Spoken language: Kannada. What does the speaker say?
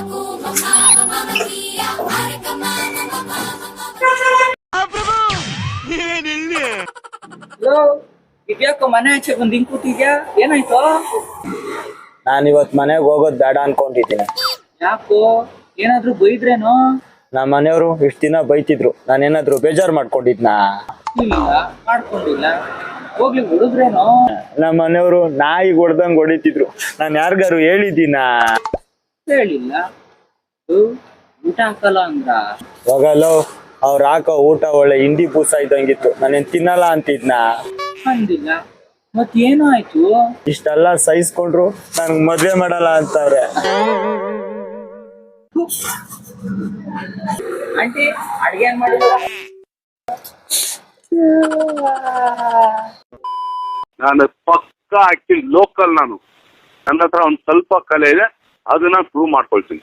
ಹಲೋ, ಇದ್ಯಾಕೋ ಮನೆ ಆಚೆ ಬಂದು ಹಿಂಗ್ ಕೂತಿದ್ಯಾ? ಏನಾಯ್ತು? ನಾನಿವತ್ ಮನೆಗೆ ಹೋಗೋದ್ ಬೇಡ ಅನ್ಕೊಂಡಿದ್ದೀನಿ. ಯಾಕೋ, ಏನಾದ್ರೂ ಬೈದ್ರೇನೋ? ನಮ್ಮ ಮನೆಯವರು ಇಷ್ಟ ದಿನ ಬೈತಿದ್ರು, ನಾನೇನಾದ್ರು ಬೇಜಾರ್ ಮಾಡ್ಕೊಂಡಿದ್ನಾ? ಇಲ್ಲ, ಮಾಡ್ಕೊಂಡಿಲ್ಲ. ಹೋಗ್ಲಿ ಹುಡುಗ್ರೇನೋ? ನಮ್ಮ ಮನೆಯವರು ನಾಯಿಗ್ ಹೊಡ್ದಂಗ್ ಹೊಡಿತಿದ್ರು, ನಾನ್ ಯಾರಿಗಾರು ಹೇಳಿದ್ದೀನಾ? ಹೇಳಿಲ್ಲ. ಊಟ ಹಾಕಲ್ಲ ಅಂದ್ರ? ಹೋಗಲ್ಲೋ, ಅವ್ರ ಹಾಕೋ ಊಟ ಒಳ್ಳೆ ಹಿಂಡಿ ಪೂಸ ಇದ್ದಂಗಿತ್ತು, ನಾನೇನ್ ತಿನ್ನಲ್ಲ ಅಂತಿದ್ನಾ? ಅಂದಿಲ್ಲ. ಮತ್ ಏನೋ ಆಯ್ತು? ಇಷ್ಟೆಲ್ಲ ಸಹಿಸ್ಕೊಂಡ್ರು ನನ್ಗ್ ಮದ್ವೆ ಮಾಡಲ್ಲ ಅಂತವ್ರೆ. ಆಂಟಿ, ಅಡ್ಗೆ ಏನ್ ಮಾಡಿಲ್ಲ? ನಾನು ಪಕ್ಕ ಆಕ್ಚುಲಿ ಲೋಕಲ್. ನಾನು ನನ್ನ ಹತ್ರ ಒಂದ್ ಸ್ವಲ್ಪ ಕಲೆ ಇದೆ, ಅದನ್ನ ಪ್ರೂವ್ ಮಾಡ್ಕೊಳ್ತೀನಿ.